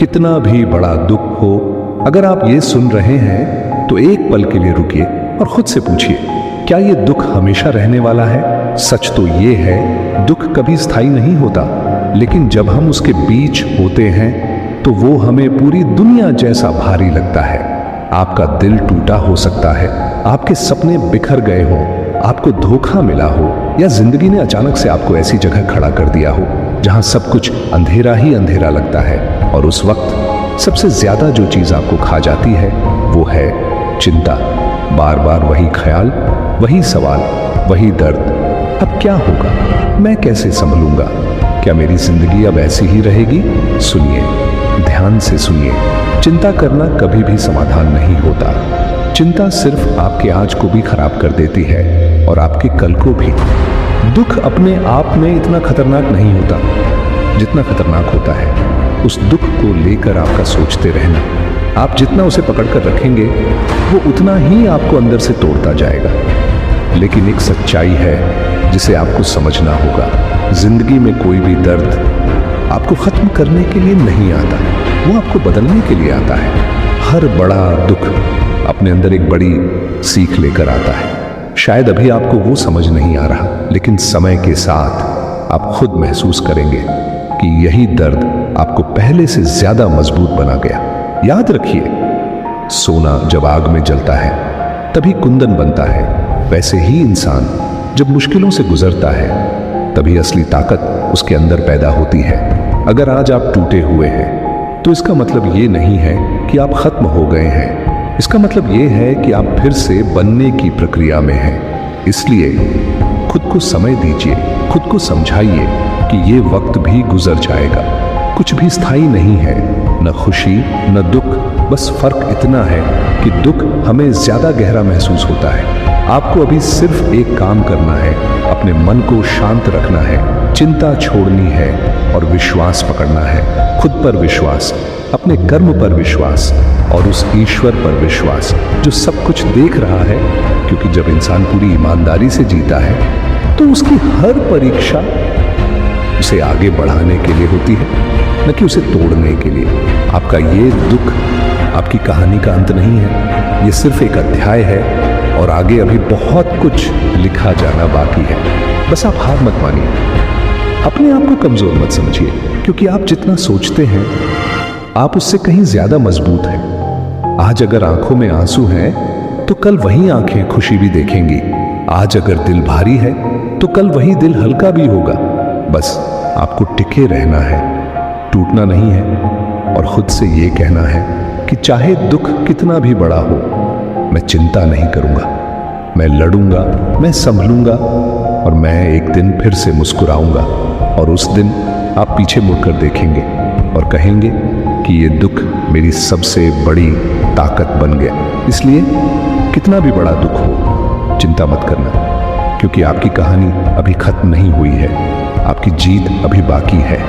कितना भी बड़ा दुख हो, अगर आप ये सुन रहे हैं तो एक पल के लिए रुकिए और खुद से पूछिए, क्या ये दुख हमेशा रहने वाला है? सच तो ये है, दुख कभी स्थायी नहीं होता, लेकिन जब हम उसके बीच होते हैं तो वो हमें पूरी दुनिया जैसा भारी लगता है। आपका दिल टूटा हो सकता है, आपके सपने बिखर गए हों, आपको धोखा मिला हो, या जिंदगी ने अचानक से आपको ऐसी जगह खड़ा कर दिया हो जहां सब कुछ अंधेरा ही अंधेरा लगता है। और उस वक्त सबसे ज्यादा जो चीज आपको खा जाती है वो है चिंता। बार बार वही ख्याल, वही सवाल, वही दर्द। अब क्या होगा? मैं कैसे संभलूंगा? क्या मेरी जिंदगी अब ऐसी ही रहेगी? सुनिए, ध्यान से सुनिए। चिंता करना कभी भी समाधान नहीं होता। चिंता सिर्फ आपके आज को भी खराब कर देती है और आपके कल को भी। दुख अपने आप में इतना खतरनाक नहीं होता जितना खतरनाक होता है उस दुख को लेकर आपका सोचते रहना। आप जितना उसे पकड़कर रखेंगे वो उतना ही आपको अंदर से तोड़ता जाएगा। लेकिन एक सच्चाई है जिसे आपको समझना होगा, जिंदगी में कोई भी दर्द आपको खत्म करने के लिए नहीं आता, वो आपको बदलने के लिए आता है। हर बड़ा दुख अपने अंदर एक बड़ी सीख लेकर आता है। शायद अभी आपको वो समझ नहीं आ रहा, लेकिन समय के साथ आप खुद महसूस करेंगे कि यही दर्द आपको पहले से ज्यादा मजबूत बना गया। याद रखिए, सोना जब आग में जलता है तभी कुंदन बनता है। वैसे ही इंसान जब मुश्किलों से गुजरता है तभी असली ताकत उसके अंदर पैदा होती है। अगर आज आप टूटे हुए हैं तो इसका मतलब ये नहीं है कि आप खत्म हो गए हैं। इसका मतलब ये है कि आप फिर से बनने की प्रक्रिया में हैं। इसलिए खुद को समय दीजिए, खुद को समझाइए कि ये वक्त भी गुजर जाएगा। कुछ भी स्थायी नहीं है, न खुशी न दुख। बस फर्क इतना है कि दुख हमें ज्यादा गहरा महसूस होता है। आपको अभी सिर्फ एक काम करना है, अपने मन को शांत रखना है, चिंता छोड़नी है और विश्वास पकड़ना है। खुद पर विश्वास, अपने कर्म पर विश्वास और उस ईश्वर पर विश्वास जो सब कुछ देख रहा है। क्योंकि जब इंसान पूरी ईमानदारी से जीता है तो उसकी हर परीक्षा उसे आगे बढ़ाने के लिए होती है, न कि उसे तोड़ने के लिए। आपका ये दुख आपकी कहानी का अंत नहीं है, ये सिर्फ एक अध्याय है और आगे अभी बहुत कुछ लिखा जाना बाकी है। बस आप हार मत मानिए, अपने आप को कमजोर मत समझिए, क्योंकि आप जितना सोचते हैं आप उससे कहीं ज्यादा मजबूत हैं। आज अगर आंखों में आंसू हैं तो कल वही आंखें खुशी भी देखेंगी। आज अगर दिल भारी है तो कल वही दिल हल्का भी होगा। बस आपको टिके रहना है, टूटना नहीं है और खुद से ये कहना है कि चाहे दुख कितना भी बड़ा हो, मैं चिंता नहीं करूंगा, मैं लड़ूंगा, मैं संभलूंगा और मैं एक दिन फिर से मुस्कुराऊंगा। और उस दिन आप पीछे मुड़कर देखेंगे और कहेंगे कि ये दुख मेरी सबसे बड़ी ताकत बन गया। इसलिए कितना भी बड़ा दुख हो, चिंता मत करना, क्योंकि आपकी कहानी अभी खत्म नहीं हुई है, आपकी जीत अभी बाकी है।